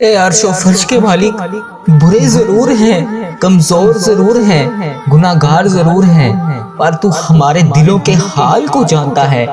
اے عرش و فرش کے مالک، برے ضرور ہیں، کمزور ضرور ہیں، گناہگار ضرور ہیں، پر تو ہمارے دلوں کے حال کو جانتا ہے۔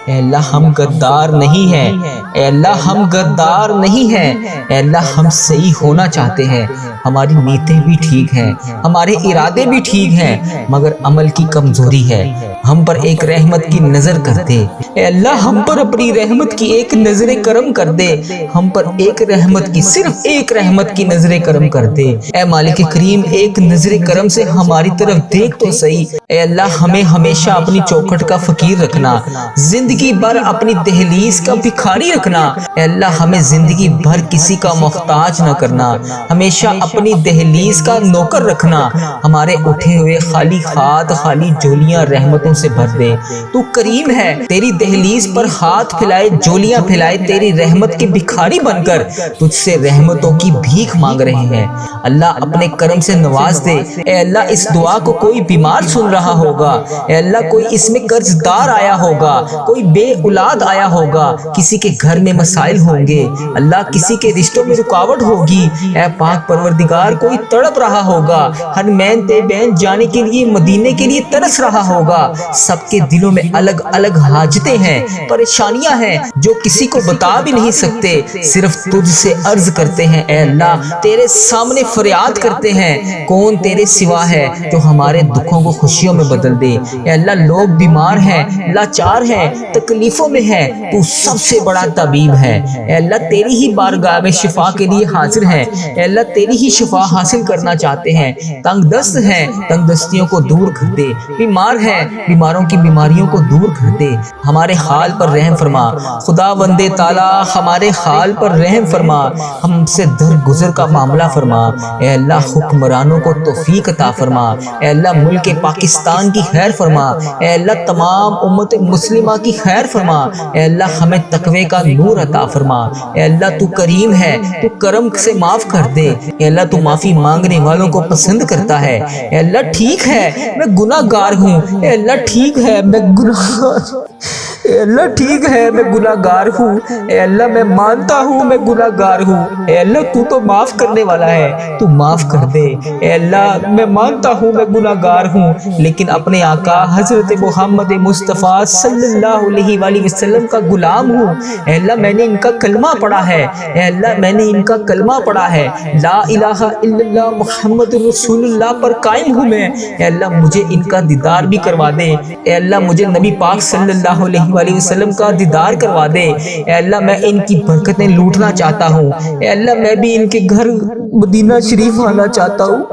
اے اللہ ہم غدار نہیں ہیں، اے اللہ ہم غدار نہیں ہیں، اے اللہ ہم صحیح ہونا چاہتے ہیں، ہماری نیتیں بھی ٹھیک ہیں، ہمارے ارادے بھی ٹھیک ہیں، مگر عمل کی کمزوری ہے۔ ہم پر ایک رحمت کی نظر کر دے، اے اللہ ہم پر اپنی رحمت کی ایک نظر کرم کر دے، ہم پر ایک رحمت کی، صرف ایک رحمت کی نظر کرم کر دے۔ اے مالک کریم، ایک نظر کرم سے ہماری طرف دیکھ تو صحیح۔ اے اللہ ہمیں ہمیشہ اپنی چوکھٹ کا فقیر رکھنا، زندگی بھر اپنی دہلیز کا بھکاری رکھنا۔ اے اللہ ہمیں زندگی بھر کسی کا محتاج نہ کرنا، ہمیشہ اپنی دہلیز کا نوکر رکھنا۔ ہمارے اٹھے ہوئے خالی ہاتھ، خالی جولیاں رحمتوں سے بھر دے۔ تو کریم ہے، تیری دہلیز پر ہاتھ پھیلائے، جولیاں پھیلائے، تیری رحمت کے بھکاری بن کر تجھ سے رحمتوں کی بھیک مانگ رہے ہیں۔ اللہ اپنے کرم سے نواز دے۔ اے اللہ اس دعا کو کوئی بیمار سن رہا ہوگا، اے اللہ کوئی اس میں قرض دار آیا ہوگا، کوئی بے اولاد آیا ہوگا، کسی کے گھر میں مسائل ہوں گے، اللہ کسی کے رشتوں میں رکاوٹ ہوگی، اے پاک پروردگار کوئی تڑپ رہا ہوگا، حرمین طیبین جانے کے لیے، مدینے کے لیے ترس رہا ہوگا۔ سب کے دلوں میں الگ الگ حاجتیں ہیں، پریشانیاں ہیں جو کسی کو بتا بھی نہیں سکتے، صرف تجھ سے عرض کرتے ہیں۔ اے اللہ تیرے سامنے فریاد کرتے ہیں، کون تیرے سوا ہے جو ہمارے دکھوں کو خوشیوں میں بدل دے۔ اے اللہ لوگ بیمار ہیں، لاچار ہیں، تکلیفوں میں ہیں، تو سب سے بڑا طبیب ہے۔ اے اللہ تیری ہی بارگاہ میں شفا کے لیے حاضر ہیں، اے اللہ تیری ہی شفا حاصل کرنا چاہتے ہیں۔ تنگ دست ہیں، تنگ دستیوں کو دور کر دے، بیمار ہیں، بیماروں کی بیماریوں کو دور کر دے۔ ہمارے حال پر رحم فرما خدا بندے تعالی، ہمارے حال پر رحم فرما، ہم سے درگزر کا معاملہ فرما۔ اے اللہ حکمرانوں کو توفیق عطا فرما، اے اللہ ملک پاکستان کی خیر فرما، اے اللہ تمام امت مسلمہ کی خیر فرما، اے اللہ ہمیں تقوی کا نور عطا فرما۔ اے اللہ تو کریم ہے، تو کرم سے معاف کر دے، اے اللہ تو معافی مانگنے والوں کو پسند کرتا ہے۔ اے اللہ ٹھیک ہے میں گناہ گار ہوں، اے اللہ ٹھیک ہے میں گناہ، اے اللہ ٹھیک ہے میں گناہ گار ہوں، اے اللہ میں مانتا ہوں میں گناہ گار ہوں، اے اللہ تو تو معاف کرنے والا ہے، تو معاف کر دے۔ اے اللہ میں مانتا ہوں میں گناہ گار ہوں، لیکن اپنے آقا حضرت محمد مصطفیٰ صلی اللہ علیہ وآلہ وسلم کا غلام ہوں۔ اے اللہ میں نے ان کا کلمہ پڑھا ہے، اے اللہ میں نے ان کا کلمہ پڑھا ہے، لا الہ الا اللہ محمد رسول اللہ پر قائم ہوں میں۔ اے اللہ مجھے ان کا دیدار بھی کروا دے، اے اللہ مجھے نبی پاک صلی اللہ علیہ وآلہ وسلم کا دیدار کروا دے۔ اے اللہ میں ان کی برکتیں لوٹنا چاہتا ہوں، اے اللہ میں بھی ان کے گھر مدینہ شریف آنا چاہتا ہوں۔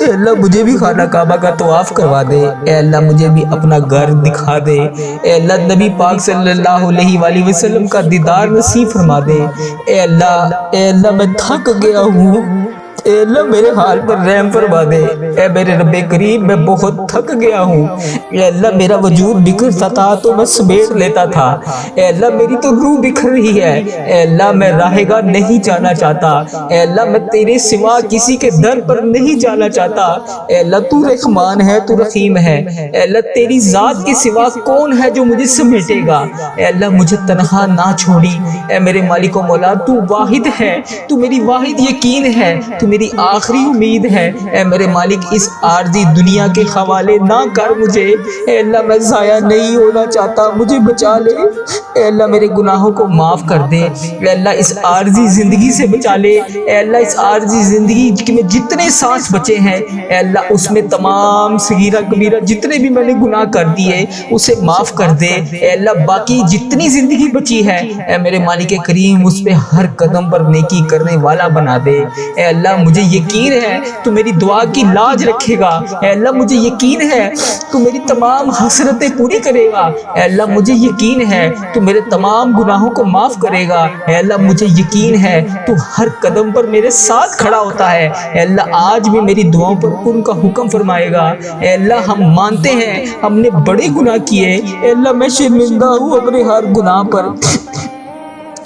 اے اللہ مجھے بھی خانہ کعبہ کا طواف کروا دے، اے اللہ مجھے بھی اپنا گھر دکھا دے، اے اللہ نبی پاک صلی اللہ علیہ وآلہ وسلم کا دیدار نصیب فرما دے۔ اے اللہ میں تھک گیا ہوں، اے اللہ میرے حال پر رحم فرما دے۔ اے میرے رب کریم میں بہت تھک گیا ہوں، اے اللہ میرا وجود بکھرتا تھا تو میں سمیٹ لیتا تھا، اے اللہ میری تو روح بکھر رہی ہے، اے اللہ میں راہ گاہ نہیں جانا چاہتا، اے اللہ میں تیرے سوا کسی کے در پر نہیں جانا چاہتا۔ اے اللہ تو رحمان ہے، تو رحیم ہے، اے اللہ تیری ذات کے سوا کون ہے جو مجھے سمیٹے گا؟ اے اللہ مجھے تنہا نہ چھوڑی، اے میرے مالک و مولا تو واحد ہے، تو میری واحد یقین ہے، تو میری آخری امید ہے۔ اے میرے مالک اس عارضی دنیا کے حوالے نہ کر مجھے، اے اللہ میں ضائع نہیں ہونا چاہتا، مجھے بچا لے، اے اللہ میرے گناہوں کو معاف کر دے، اے اللہ اس عارضی زندگی سے بچا لے، اے اللہ اس عارضی زندگی میں جتنے سانس بچے ہیں، اے اللہ اس میں تمام صغیرہ کبیرہ جتنے بھی میں نے گناہ کر دیے اسے معاف کر دے، اے اللہ باقی جتنی زندگی بچی ہے اے میرے مالک کریم اس پہ ہر قدم پر نیکی کرنے والا بنا دے۔ اے اللہ مجھے یقین ہے تو میری دعا کی لاج رکھے گا، اے اللہ مجھے یقین ہے تو میری تمام حسرتیں پوری کرے گا، اے اللہ مجھے یقین ہے تو میرے تمام گناہوں کو معاف کرے گا، اے اللہ مجھے یقین ہے تو ہر قدم پر میرے ساتھ کھڑا ہوتا ہے، اے اللہ آج بھی میری دعاؤں پر ان کا حکم فرمائے گا۔ اے اللہ ہم مانتے ہیں ہم نے بڑے گناہ کیے، اے اللہ میں شرمندہ ہوں اپنے ہر گناہ پر،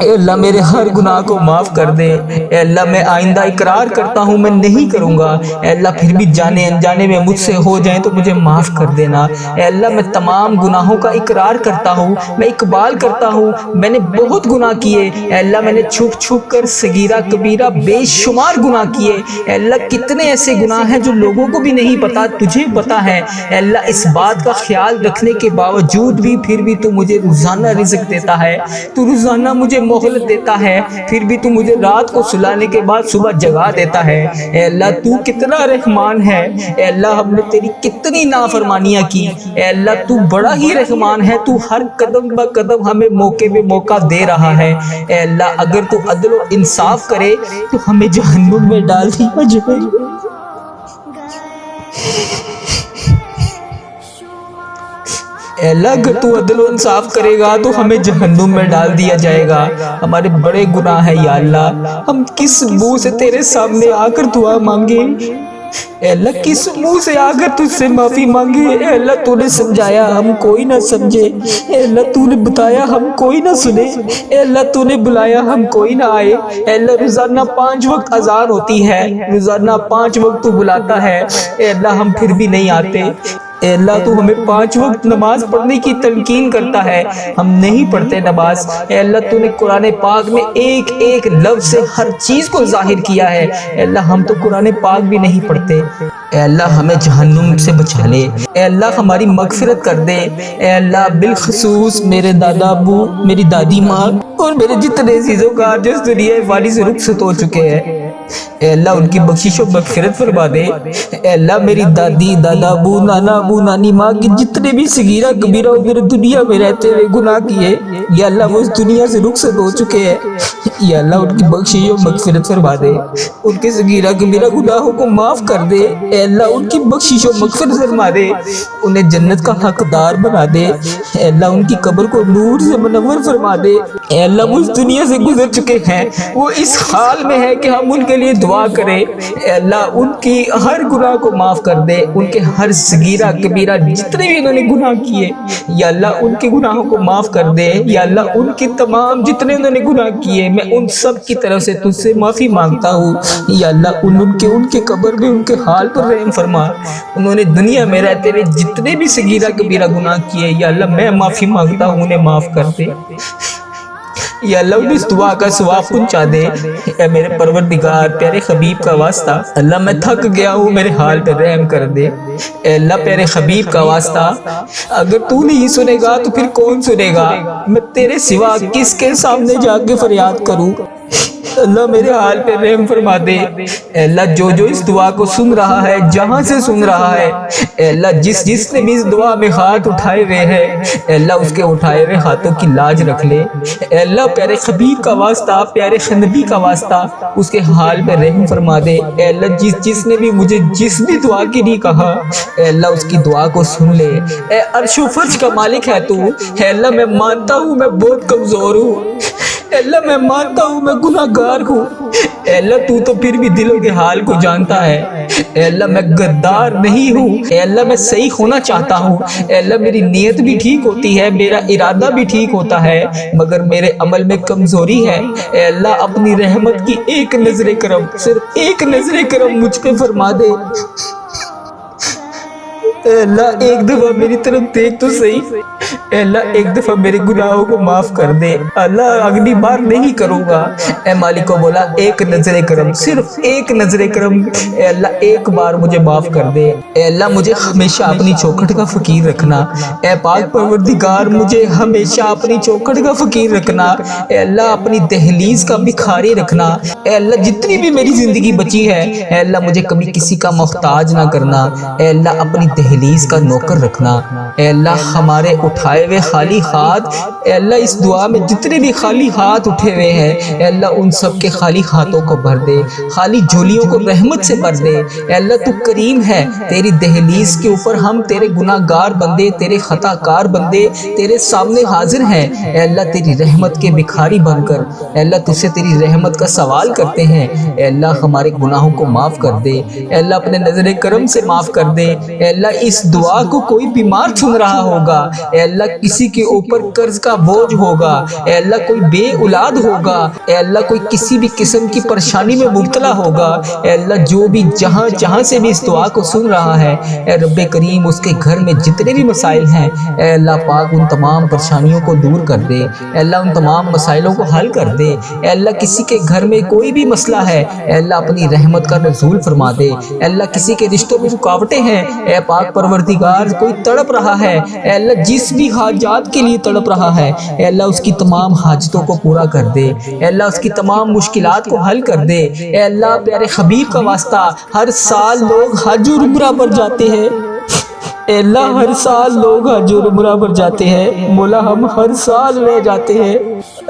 اے اللہ میرے ہر گناہ کو معاف کر دے۔ اے اللہ میں آئندہ اقرار کرتا ہوں میں نہیں کروں گا، اے اللہ پھر بھی جانے انجانے میں مجھ سے ہو جائیں تو مجھے معاف کر دینا۔ اے اللہ میں تمام گناہوں کا اقرار کرتا ہوں، میں اقبال کرتا ہوں میں نے بہت گناہ کیے، اے اللہ میں نے چھپ چھپ کر صغیرہ کبیرہ بے شمار گناہ کیے۔ اے اللہ کتنے ایسے گناہ ہیں جو لوگوں کو بھی نہیں پتا، تجھے پتا ہے۔ اے اللہ اس بات کا خیال رکھنے کے باوجود بھی پھر بھی تو مجھے روزانہ رزق دیتا ہے، تو روزانہ مجھے مہلت دیتا ہے، پھر بھی تو مجھے رات کو سلانے کے بعد صبح جگا دیتا ہے۔ اے اللہ تو کتنا رحمان ہے، اے اللہ ہم نے تیری کتنی نافرمانیاں کی، اے اللہ تو بڑا ہی رحمان ہے، تو ہر قدم بہ قدم ہمیں موقع پہ موقع دے رہا ہے۔ اے اللہ اگر تو عدل و انصاف کرے تو ہمیں جہنم میں ڈال دیا جائے۔ اے اللہ اگر تو عدل و انصاف کرے گا تو ہمیں جہنم میں ڈال دیا جائے گا۔ ہمارے بڑے گناہ ہیں یا اللہ، ہم کس منہ سے تیرے سامنے آ کر دعا مانگے، اے اللہ کس منہ سے آ کر تجھ سے معافی مانگے۔ اے اللہ تو نے سمجھایا ہم کوئی نہ سمجھے، اے اللہ تو نے بتایا ہم کوئی نہ سنے، اے اللہ تو نے بلایا ہم کوئی نہ آئے۔ اے اللہ روزانہ 5 وقت اذان ہوتی ہے، روزانہ 5 وقت تو بلاتا ہے، اے اللہ ہم پھر بھی نہیں آتے۔ اے اللہ تو ہمیں 5 وقت نماز پڑھنے کی تلقین کرتا ہے، ہم نہیں پڑھتے نماز۔ اے اللہ تو نے قرآن پاک میں ایک ایک لفظ سے ہر چیز کو ظاہر کیا ہے، اے اللہ ہم تو قرآن پاک بھی نہیں پڑھتے۔ اے اللہ ہمیں جہنم سے بچا لے، اے اللہ ہماری مغفرت کر دے۔ اے اللہ بالخصوص میرے دادا ابو، میری دادی ماں اور میرے جتنے عزیزوں کا جو اس دنیا فانی سے رخصت ہو چکے ہیں، اے اللہ ان کی بخشش و مغفرت فرما دے۔ اے اللہ میری دادی، دادا ابو، نانا ابو، نانی ماں کی جتنے بھی صغیرہ کبیرہ میرے دنیا میں رہتے ہوئے گناہ کیے، یا اللہ وہ اس دنیا سے رخصت ہو چکے ہیں، یا اللہ ان کی بخشش و مغفرت فرما دے، ان کے صغیرہ کبیرہ گناہوں کو معاف کر دے۔ اے اللہ ان کی بخشش و مغفرت فرما دے، انہیں جنت کا حقدار بنا دے۔ اے اللہ ان کی قبر کو نور سے منور فرما دے۔ اے اللہ وہ اس دنیا سے گزر چکے ہیں، وہ اس حال میں ہے کہ ہم ان کے لیے دعا کریں۔ اے اللہ ان کی ہر گناہ کو معاف کر دے، ان کے ہر صغیرہ کبیرہ جتنے بھی انہوں نے گناہ کیے، یا اللہ ان کے گناہوں کو معاف کر دے۔ یا اللہ ان کے تمام جتنے انہوں نے گناہ کیے میں ان سب کی طرف سے تجھ سے معافی مانگتا ہوں۔ یا اللہ ان کے قبر میں ان کے حال پر رحم فرما، انہوں نے دنیا میں رہتے ہوئے جتنے بھی صغیرہ کبیرہ گناہ کیے، یا اللہ میں معافی مانگتا ہوں انہیں معاف کر دے۔ یا اللہ انہیں اس دعا کا ثواب پہنچا دے۔ اے میرے پروردگار پیارے حبیب کا واسطہ، اللہ میں تھک گیا ہوں میرے حال پہ رحم کر دے۔ اے اللہ پیارے حبیب کا واسطہ، اگر تو نہیں سنے گا تو پھر کون سنے گا؟ میں تیرے سوا کس کے سامنے جا کے فریاد کروں؟ اللہ میرے حال پہ رحم فرما دے۔ اے اللہ جو اس دعا کو سن رہا ہے، جہاں سے سن رہا ہے، اے اللہ جس نے بھی اس دعا میں ہاتھ اٹھائے ہوئے ہیں، اے اللہ اس کے اٹھائے ہوئے ہاتھوں کی لاج رکھ لے۔ اے اللہ پیارے حبیب کا واسطہ، پیارے نبی کا واسطہ، اس کے حال پہ رحم فرما دے۔ اے اللہ جس نے بھی مجھے جس بھی دعا کے لیے کہا، اے اللہ اس کی دعا کو سن لے۔ اے عرش و فرش کا مالک ہے تو، اے اللہ میں مانتا ہوں میں بہت کمزور ہوں، اے اللہ میں مانتا ہوں میں گناہ گار ہوں، اے اللہ تو پھر بھی دلوں کے حال کو جانتا ہے۔ اے اللہ میں غدار نہیں ہوں، اے اللہ میں صحیح ہونا چاہتا ہوں، اے اللہ میری نیت بھی ٹھیک ہوتی ہے، میرا ارادہ بھی ٹھیک ہوتا ہے، مگر میرے عمل میں کمزوری ہے۔ اے اللہ اپنی رحمت کی ایک نظر کرم، صرف ایک نظر کرم مجھ پہ فرما دے۔ اے اللہ ایک دفعہ میری طرف دیکھ تو صحیح، اے اللہ ایک دفعہ میرے گناہوں کو معاف کر دے۔ اللہ اگلی بار نہیں کروں گا۔ اے مالک کو بولا ایک نظر کرم، صرف ایک نظر کرم، اے اللہ ایک بار مجھے معاف کر دے۔ اے اللہ مجھے ہمیشہ اپنی چوکھٹ کا فقیر رکھنا، اے پاک پروردگار مجھے ہمیشہ اپنی چوکھٹ کا فقیر رکھنا، اے اللہ اپنی دہلیز کا بھکاری رکھنا، اے اللہ جتنی بھی میری زندگی بچی ہے، اے اللہ مجھے کبھی کسی کا محتاج نہ کرنا، اے اللہ اپنی دہلیز کا نوکر رکھنا۔ اے اللہ ہمارے اٹھائے ہوئے خالی ہاتھ، اے اللہ اس دعا میں جتنے بھی خالی ہاتھ اٹھے ہوئے ہیں، اے اللہ ان سب کے خالی ہاتھوں کو بھر دے، خالی جھولیوں کو رحمت سے بھر دے۔ اے اللہ تو کریم ہے، تیری دہلیز کے اوپر ہم تیرے گناہ گار بندے، تیرے خطا کار بندے تیرے سامنے حاضر ہیں۔ اے اللہ تیری رحمت کے بھکاری بن کر، اے اللہ تجھ سے تیری رحمت کا سوال کرتے ہیں۔ اے اللہ ہمارے گناہوں کو معاف کر دے، اے اللہ اپنے نظر کرم سے معاف کر دے۔ اے اللہ اس دعا کو کوئی بیمار سن رہا ہوگا، اے اللہ کسی کے اوپر قرض کا بوجھ ہوگا، اے اللہ کوئی بے اولاد ہوگا، اے اللہ کوئی کسی بھی قسم کی پریشانی میں مبتلا ہوگا، اے اللہ جو بھی جہاں سے بھی اس دعا کو سن رہا ہے، اے رب کریم اس کے گھر میں جتنے بھی مسائل ہیں، اے اللہ پاک ان تمام پریشانیوں کو دور کر دے، اے اللہ ان تمام مسائلوں کو حل کر دے، اے اللہ کسی کے گھر میں کوئی بھی مسئلہ ہے، اے اللہ اپنی رحمت کا نزول فرما دے، اے اللہ کسی کے رشتوں میں رکاوٹیں ہیں، اے پاک پروردگار کوئی تڑپ رہا ہے، اے اللہ جس بھی حاجات کے لیے تڑپ رہا ہے، اے اللہ اس کی تمام حاجتوں کو پورا کر دے، اے اللہ اس کی تمام مشکلات کو حل کر دے، اے اللہ پیارے حبیب کا واسطہ ہر سال لوگ حج اور عمرہ پر جاتے ہیں، اے اللہ ہر سال لوگ حج اور عمرہ پر جاتے ہیں، مولا ہم ہر سال رہ جاتے ہیں،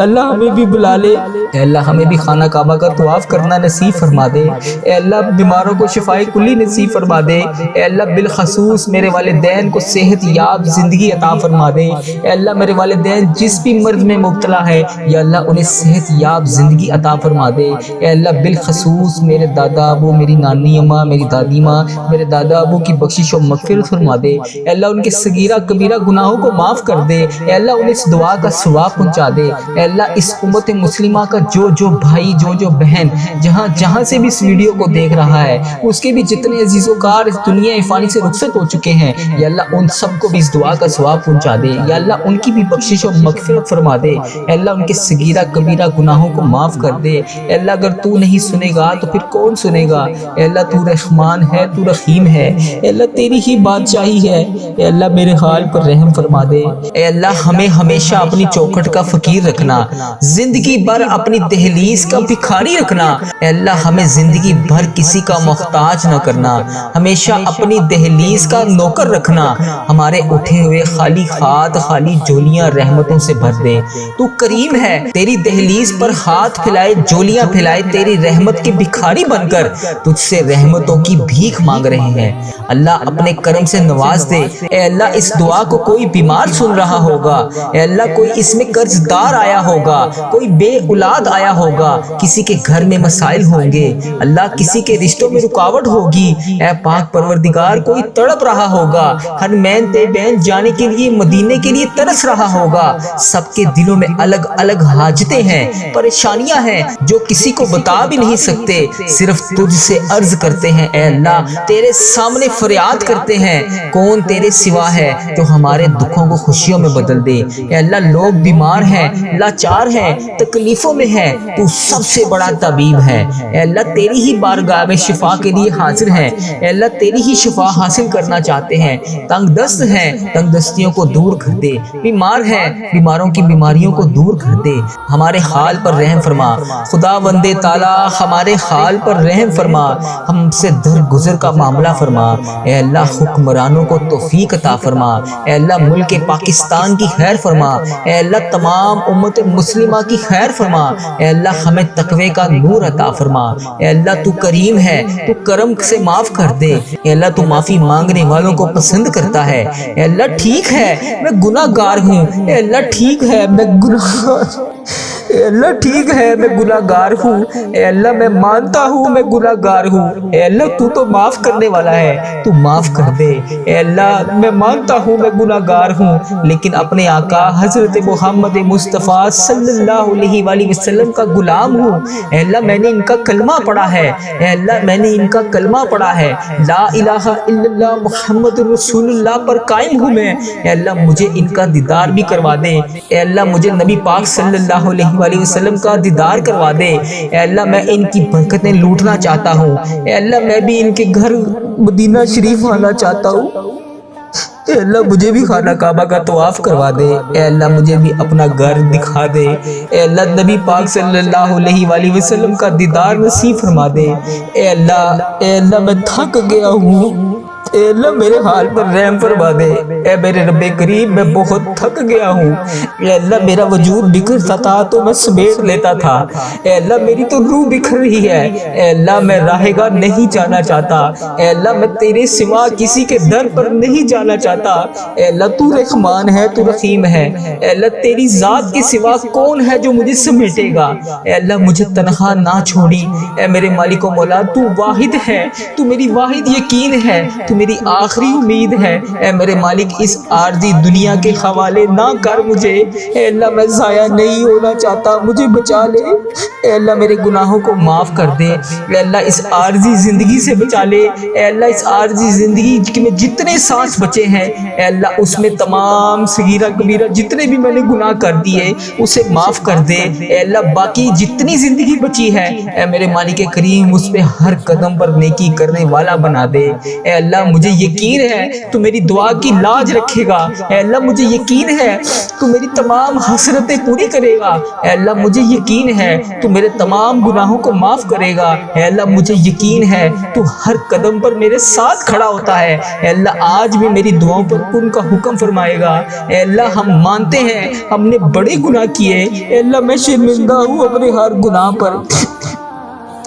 اللہ ہمیں بھی بلا لے، اے اللہ ہمیں بھی خانہ کعبہ کا طواف کرنا نصیب فرما دے، اے اللہ بیماروں کو شفائے کلی نصیب فرما دے، اے اللہ بالخصوص میرے والدین کو صحت یاب زندگی عطا فرما دے، اے اللہ میرے والدین جس بھی مرض میں مبتلا ہے یا اللہ انہیں صحت یاب زندگی عطا فرما دے، اے اللہ بالخصوص میرے دادا ابو، میری نانی اماں، میری دادی ماں، میرے دادا ابو کی بخشش و مغفرت فرما دے، اے اللہ ان کے صغیرہ کبیرہ گناہوں کو معاف کر دے، اے اللہ انہیں اس دعا کا ثواب پہنچا دے، اے اللہ اس امت مسلمہ کا جو بھائی جو بہن جہاں سے بھی اس ویڈیو کو دیکھ رہا ہے، اس کے بھی جتنے عزیز و کار اس دنیا فانی سے رخصت ہو چکے ہیں، یا اللہ ان سب کو بھی اس دعا کا ثواب پہنچا دے، یا اللہ ان کی بھی بخشش و مغفرت فرما دے، اے اللہ ان کے صغیرہ کبیرہ گناہوں کو معاف کر دے، اے اللہ اگر تو نہیں سنے گا تو پھر کون سنے گا، اے اللہ تو رحمان ہے، تو رحیم ہے، اے اللہ تیری ہی بادشاہی ہے، اے اللہ میرے حال پر رحم فرما دے، اے اللہ ہمیں ہمیشہ اپنی چوکھٹ کا فقیر رکھنا، زندگی بھر اپنی دہلیز کا بھکاری رکھنا، اے اللہ ہمیں زندگی بھر کسی کا محتاج نہ کرنا، ہمیشہ اپنی دہلیز کا نوکر رکھنا، ہمارے اٹھے ہوئے خالی ہاتھ خالی جولیاں رحمتوں سے بھر دے، تو کریم ہے، تیری دہلیز پر ہاتھ پھیلائے جولیاں پھیلائے تیری رحمت کے بھکاری بن کر تجھ سے رحمتوں کی بھیک مانگ رہے ہیں، اللہ اپنے کرم سے نواز دے، اے اللہ اس دعا کو کوئی بیمار سن رہا ہوگا، اے اللہ کوئی اس میں قرض دار آیا ہوگا، کوئی بے اولاد آیا ہوگا، کسی کے گھر میں مسائل ہوں گے، اللہ کسی کے رشتوں میں رکاوٹ ہوگی، اے پاک پروردگار کوئی تڑپ رہا ہوگا، ہر مین تے بین جانے کے لیے مدینے کے لیے ترس رہا ہوگا، سب کے دلوں میں الگ الگ حاجتیں ہیں، پریشانیاں ہیں جو کسی کو بتا بھی نہیں سکتے، صرف تجھ سے عرض کرتے ہیں، اے اللہ تیرے سامنے فریاد کرتے ہیں، کون تیرے سوا ہے جو ہمارے دکھوں کو خوشیوں میں بدل دے، اے اللہ لوگ بیمار ہیں، لاچار ہیں، تکلیفوں میں ہیں، تو سب سے بڑا طبیب ہے، اے اللہ تیری ہی بارگاہ میں شفا کے لیے حاضر ہیں، اے اللہ تیری ہی شفا حاصل کرنا چاہتے ہیں، تنگ دست ہیں تنگ دستیوں کو دور کر دے، بیمار ہیں بیماروں کی بیماریوں کو دور کر دے، ہمارے حال پر رحم فرما، خدا وندے تعالی ہمارے حال پر رحم فرما، ہم سے درگزر کا معاملہ فرما، اے اللہ حکمرانوں کو توفیق عطا فرما، اے اللہ ملک پاکستان کی خیر فرما، اے اللہ تمام امت مسلمہ کی خیر فرما، اے اللہ ہمیں تقوی کا نور عطا فرما، اے اللہ تو کریم ہے، تو کرم سے معاف کر دے، اے اللہ تو معافی مانگنے والوں کو پسند کرتا ہے، اے اللہ ٹھیک ہے میں گناہ گار ہوں، اے اللہ ٹھیک ہے میں اے اللہ ٹھیک ہے میں گناہ گار ہوں، اے اللہ میں مانتا ہوں میں گناہ گار ہوں، اے اللہ تو تو معاف کرنے والا ہے، تو معاف کر دے، اے اللہ میں مانتا ہوں میں گناہ گار ہوں، لیکن اپنے آقا حضرت محمد مصطفیٰ صلی اللہ علیہ وآلہ وسلم کا غلام ہوں، اے اللہ میں نے ان کا کلمہ پڑھا ہے، اے اللہ میں نے ان کا کلمہ پڑھا ہے، لا الہ الا اللہ محمد رسول اللہ پر قائم ہوں میں، اے اللہ مجھے ان کا دیدار بھی کروا دے، اے اللہ مجھے نبی پاک صلی اللہ علیہ وآلہ وسلم کا دیدار کروا دے، اے اللہ میں ان کی برکتیں لوٹنا چاہتا ہوں، اے اللہ میں بھی ان کے گھر مدینہ شریف آنا چاہتا ہوں، اے اللہ مجھے بھی خانہ کعبہ کا طواف کروا دے، اے اللہ مجھے بھی اپنا گھر دکھا دے، اے اللہ نبی پاک صلی اللہ علیہ وآلہ وسلم کا دیدار نصیب فرما دے، اے اللہ میں تھک گیا ہوں، اے اللہ میرے حال پر رحم فرما دے، اے میرے رب کریم میں بہت تھک گیا ہوں، اے اللہ میرا وجود بکھرتا تھا تو میں سمیٹ لیتا تھا، اے اللہ میری تو روح بکھر رہی ہے، اے اللہ میں راہ گاہ نہیں جانا چاہتا، اے اللہ میں تیرے سوا کسی کے در پر نہیں جانا چاہتا، اے اللہ تو رحمان ہے تو رحیم ہے، اے اللہ تیری ذات کے سوا کون ہے جو مجھے سمیٹے گا، اے اللہ مجھے تنہا نہ چھوڑی، اے میرے مالک و مولا تو واحد ہے، تو میری واحد یقین ہے، تو میری آخری امید ہے۔ اے میرے مالک اس عارضی دنیا کے حوالے نہ کر مجھے، اے اللہ میں ضائع نہیں ہونا چاہتا، مجھے بچا لے۔ اے اللہ میرے گناہوں کو معاف کر دے، اے اللہ اس عارضی زندگی سے بچا لے، اے اللہ اس عارضی زندگی میں جتنے سانس بچے ہیں اے اللہ اس میں تمام صغیرہ کبیرہ جتنے بھی میں نے گناہ کر دیے اسے معاف کر دے۔ اے اللہ باقی جتنی زندگی بچی ہے اے میرے مالک کریم اس پہ ہر قدم پر نیکی کرنے والا بنا دے۔ اے اللہ مجھے یقین ہے تو میری دعا کی لاج رکھے گا، اے اللہ مجھے یقین ہے تو میری تمام حسرتیں پوری کرے گا، اے اللہ مجھے یقین ہے تو میرے تمام گناہوں کو معاف کرے گا، اے اللہ مجھے یقین ہے تو ہر قدم پر میرے ساتھ کھڑا ہوتا ہے۔ اے اللہ آج بھی میری دعاؤں پر ان کا حکم فرمائے گا۔ اے اللہ ہم مانتے ہیں ہم نے بڑے گناہ کیے، اے اللہ میں شرمندہ ہوں اپنے ہر گناہ پر،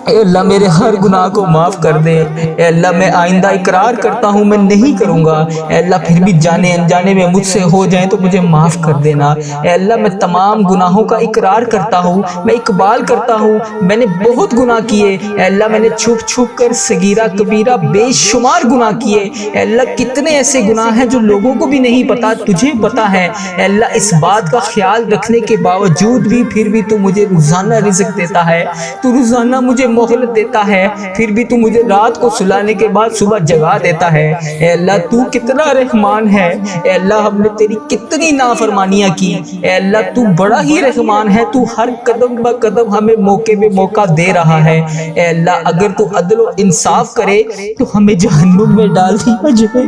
اے اللہ میرے ہر گناہ کو معاف کر دے۔ اے اللہ میں آئندہ اقرار کرتا ہوں میں نہیں کروں گا، اے اللہ پھر بھی جانے انجانے میں مجھ سے ہو جائیں تو مجھے معاف کر دینا۔ اے اللہ میں تمام گناہوں کا اقرار کرتا ہوں، میں اقبال کرتا ہوں میں نے بہت گناہ کیے، اے اللہ میں نے چھپ چھپ کر صغیرہ کبیرہ بے شمار گناہ کیے، اے اللہ کتنے ایسے گناہ ہیں جو لوگوں کو بھی نہیں پتا، تجھے پتا ہے۔ اے اللہ اس بات کا خیال رکھنے کے باوجود بھی پھر بھی تو مجھے روزانہ رزق دیتا ہے، تو روزانہ مجھے مہلت دیتا ہے، پھر بھی تو مجھے رات کو سلانے کے بعد صبح جگا دیتا ہے۔ اے اللہ تو کتنا رحمان ہے، اے اللہ ہم نے تیری کتنی نافرمانیاں کی، اے اللہ تو بڑا ہی رحمان ہے، تو ہر قدم بہ قدم ہمیں موقع پہ موقع دے رہا ہے۔ اے اللہ اگر تو عدل و انصاف کرے تو ہمیں جہنم میں ڈال دیا جائے۔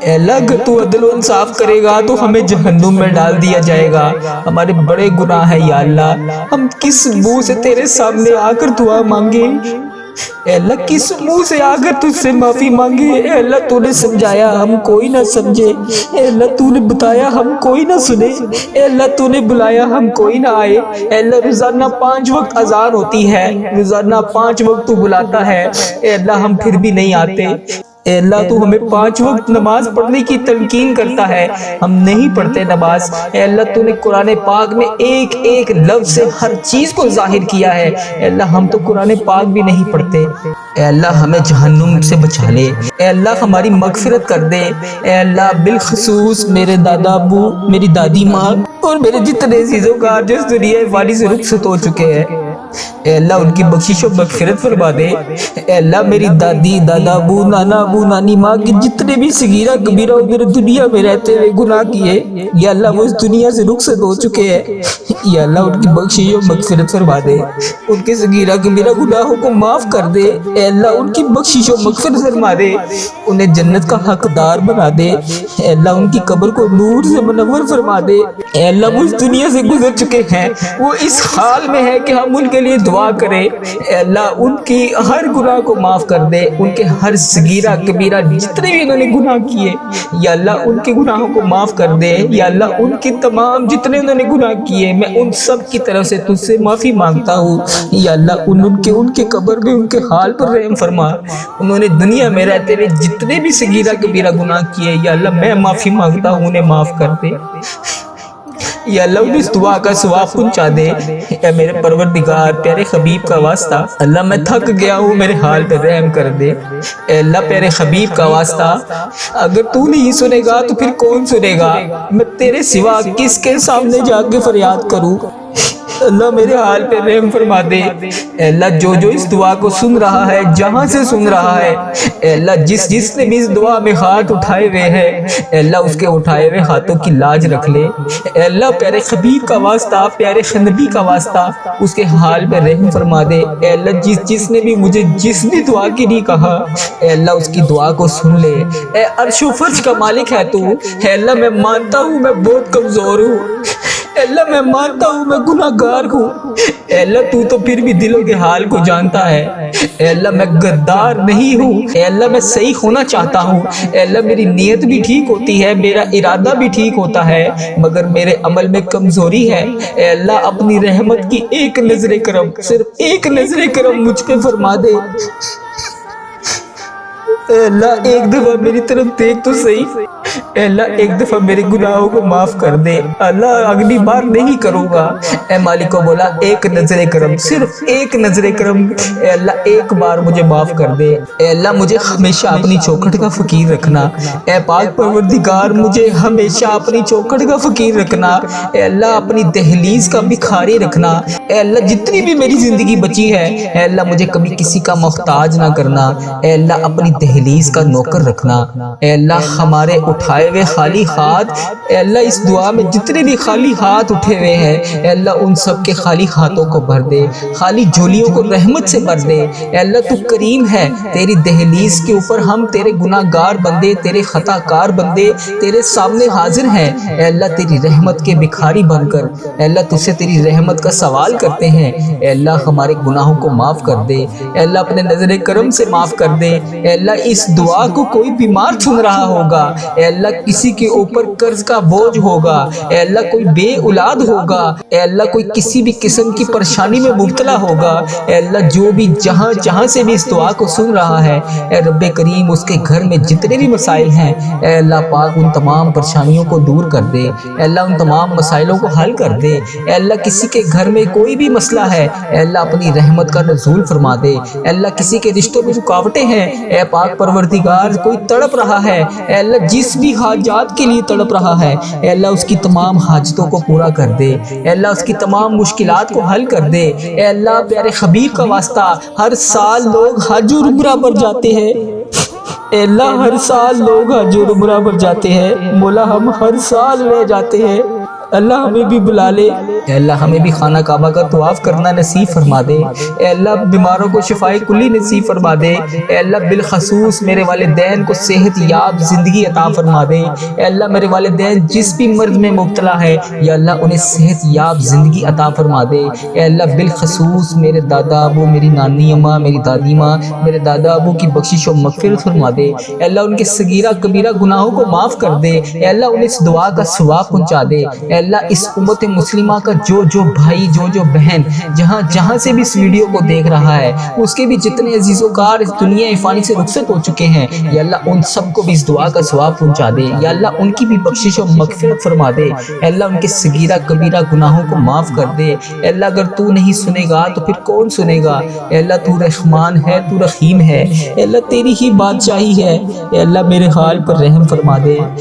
اے اللہ اگر تو عدل و انصاف کرے گا تو ہمیں جہنم میں ڈال دیا جائے گا۔ ہمارے بڑے گناہ ہیں یا اللہ، ہم کس منہ سے تیرے سامنے آ کر دعا مانگے، اے اللہ کس منہ سے آ کر تجھ سے معافی مانگے۔ اے اللہ تو نے سمجھایا ہم کوئی نہ سمجھے، اے اللہ تو نے بتایا ہم کوئی نہ سنے، اے اللہ تو نے بلایا ہم کوئی نہ آئے۔ اے اللہ روزانہ 5 وقت اذان ہوتی ہے، روزانہ 5 وقت تو بلاتا ہے، اے اللہ ہم پھر بھی نہیں آتے۔ اے اللہ تو ہمیں 5 وقت نماز پڑھنے کی تلقین کرتا ہے، ہم نہیں پڑھتے نماز۔ اے اللہ تو نے قرآن پاک میں ایک ایک لفظ سے ہر چیز کو ظاہر کیا ہے، اے اللہ ہم تو قرآن پاک بھی نہیں پڑھتے۔ اے اللہ ہمیں جہنم سے بچا لے، اے اللہ ہماری مغفرت کر دے۔ اے اللہ بالخصوص میرے دادا ابو، میری دادی ماں اور میرے جتنے عزیزوکار جو اس دنیا فانی سے رخصت ہو چکے ہیں، اے اللہ ان کی بخشش و مغفرت فرما دے۔ اے اللہ میری دادی، دادا ابو، نانا ابو، نانی ماں کے جتنے بھی صغیرہ کبیرہ میرے دنیا میں رہتے ہوئے گناہ کیے، یا اللہ وہ اس دنیا سے رخصت ہو چکے ہیں، یا اللہ ان کی بخشش و مغفرت فرما دے، ان کے صغیرہ کبیرہ گناہوں کو معاف کر دے۔ اے اللہ ان کی بخشش و مغفرت فرما دے، انہیں جنت کا حقدار بنا دے۔ اے اللہ ان کی قبر کو نور سے منور فرما دے۔ اے اللہ وہ اس دنیا سے گزر چکے ہیں، وہ اس حال میں ہے کہ ہم ان کے لیے دعا کریں۔ اے اللہ ان کی ہر گناہ کو معاف کر دے، ان کے ہر صغیرہ کبیرہ جتنے بھی انہوں نے گناہ کیے یا اللہ ان کے گناہوں کو معاف کر دے، یا اللہ ان کی تمام جتنے انہوں نے گناہ کیے میں ان سب کی طرف سے تجھ سے معافی مانگتا ہوں۔ یا اللہ ان کے قبر میں ان کے حال پر رحم فرما، انہوں نے دنیا میں رہتے ہوئے جتنے بھی صغیرہ کبیرہ گناہ کیے یا اللہ میں معافی مانگتا ہوں انہیں معاف کر دے۔ یا اللہ انہیں اس دعا کا ثواب پہنچا دے۔ اے میرے پروردگار پیارے حبیب کا واسطہ، اللہ میں تھک گیا ہوں میرے حال پہ رحم کر دے۔ اے اللہ پیارے حبیب کا واسطہ اگر تو نہیں سنے گا تو پھر کون سنے گا، میں تیرے سوا کس کے سامنے جا کے فریاد کروں۔ اللہ میرے حال پہ رحم فرما دے۔ اے اللہ جو جو اس دعا کو سن رہا ہے، جہاں سے سن رہا ہے، اے اللہ جس نے بھی اس دعا میں ہاتھ اٹھائے ہوئے ہیں، اے اللہ اس کے اٹھائے ہوئے ہاتھوں کی لاج رکھ لے۔ اے اللہ پیارے حبیب کا واسطہ، پیارے نبی کا واسطہ اس کے حال پہ رحم فرما دے۔ اے اللہ جس نے بھی مجھے جس بھی دعا کے لیے کہا، اے اللہ اس کی دعا کو سن لے۔ اے عرش و فرش کا مالک ہے تو، اے اللہ میں مانتا ہوں میں بہت کمزور ہوں، اے اللہ میں مانتا ہوں میں گناہ گار ہوں، اے اللہ تو پھر بھی دلوں کے حال کو جانتا ہے۔ اے اللہ میں غدار نہیں ہوں، اے اللہ میں صحیح ہونا چاہتا ہوں، اے اللہ میری نیت بھی ٹھیک ہوتی ہے، میرا ارادہ بھی ٹھیک ہوتا ہے، مگر میرے عمل میں کمزوری ہے۔ اے اللہ اپنی رحمت کی ایک نظر کرم، صرف ایک نظر کرم مجھ پہ فرما دے۔ اے اللہ ایک دفعہ میری طرف دیکھ تو صحیح، اے اللہ ایک دفعہ میرے گناہوں کو معاف کر دے، اللہ اگلی بار نہیں کروں گا۔ اے مالک کو بولا ایک نظر کرم، صرف ایک نظر کرم، اے اللہ ایک بار مجھے معاف کر دے۔ اے اللہ مجھے ہمیشہ اپنی چوکھٹ کا فقیر رکھنا، اے پاک پروردگار مجھے ہمیشہ اپنی چوکھٹ کا فقیر رکھنا، اے اللہ اپنی دہلیز کا بھکاری رکھنا۔ اے اللہ جتنی بھی میری زندگی بچی ہے، اے اللہ مجھے کبھی کسی کا محتاج نہ کرنا، اے اللہ اپنی دہلیز کا نوکر رکھنا۔ اے اللہ ہمارے اٹھائے ہوئے خالی ہاتھ، اے اللہ اس دعا میں جتنے بھی خالی ہاتھ اٹھے ہوئے ہیں، اے اللہ ان سب کے خالی ہاتھوں کو بھر دے، خالی جھولیوں کو رحمت سے بھر دے۔ اے اللہ تو کریم ہے، تیری دہلیز کے اوپر ہم تیرے گناہ گار بندے، تیرے خطا کار بندے تیرے سامنے حاضر ہیں۔ اے اللہ تیری رحمت کے بھکاری بن کر، اے اللہ تجھ سے تیری رحمت کا سوال کرتے ہیں، اے اللہ ہمارے گناہوں کو معاف کر دے، اے اللہ اپنے نظر کرم سے معاف کر دے۔ اے اللہ اس دعا کو کوئی بیمار سن رہا ہوگا، اے اللہ کسی کے اوپر قرض کا بوجھ ہوگا، اے اللہ کوئی بے اولاد ہوگا، اے اللہ کوئی کسی بھی قسم کی پریشانی میں مبتلا ہوگا، اے اللہ جو بھی جہاں سے بھی اس دعا کو سن رہا ہے، اے رب کریم اس کے گھر میں جتنے بھی مسائل ہیں، اے اللہ پاک ان تمام پریشانیوں کو دور کر دے، اے اللہ ان تمام مسائلوں کو حل کر دے۔ اے اللہ کسی کے گھر میں کوئی بھی مسئلہ ہے، اے اللہ اپنی رحمت کا نزول فرما دے۔ اے اللہ کسی کے رشتوں میں رکاوٹیں ہیں، اے پاک پروردگار کوئی تڑپ رہا ہے، اے اللہ جس بھی حاجات کے لیے تڑپ رہا ہے، اے اللہ اس کی تمام حاجتوں کو پورا کر دے، اے اللہ اس کی تمام مشکلات کو حل کر دے۔ اے اللہ پیارے حبیب کا واسطہ، ہر سال لوگ حج اور عمرہ پر جاتے ہیں، اے اللہ ہر سال لوگ حج اور عمرہ پر جاتے ہیں، مولا ہم ہر سال رہ جاتے ہیں، اللہ ہمیں بھی بلا لے، اے اللہ ہمیں بھی خانہ کعبہ کا طواف کرنا نصیب فرما دے، اے اللہ بیماروں کو شفائے کلی نصیب فرما دے، اے اللہ بالخصوص میرے والدین کو صحت یاب زندگی عطا فرما دے، اے اللہ میرے والدین جس بھی مرض میں مبتلا ہے، یا اللہ انہیں صحت یاب زندگی عطا فرما دے، اے اللہ بالخصوص میرے دادا ابو، میری نانی اماں، میری دادی ماں، میرے دادا ابو کی بخشش و مغفرت فرما دے، اے اللہ ان کے صغیرہ کبیرہ گناہوں کو معاف کر دے، اے اللہ انہیں اس دعا کا ثواب پہنچا دے، اے اللہ اس امت مسلمہ کا جو بھائی جو بہن جہاں سے بھی اس ویڈیو کو دیکھ رہا ہے، اس کے بھی جتنے عزیز و کار اس دنیا فانی سے رخصت ہو چکے ہیں، یا اللہ ان سب کو بھی اس دعا کا ثواب پہنچا دے، یا اللہ ان کی بھی بخشش و مغفرت فرما دے، اے اللہ ان کے صغیرہ کبیرہ گناہوں کو معاف کر دے، اے اللہ اگر تو نہیں سنے گا تو پھر کون سنے گا، اے اللہ تو رحمان ہے، تو رحیم ہے، اے اللہ تیری ہی بادشاہی ہے، اے اللہ میرے حال پر رحم فرما دے۔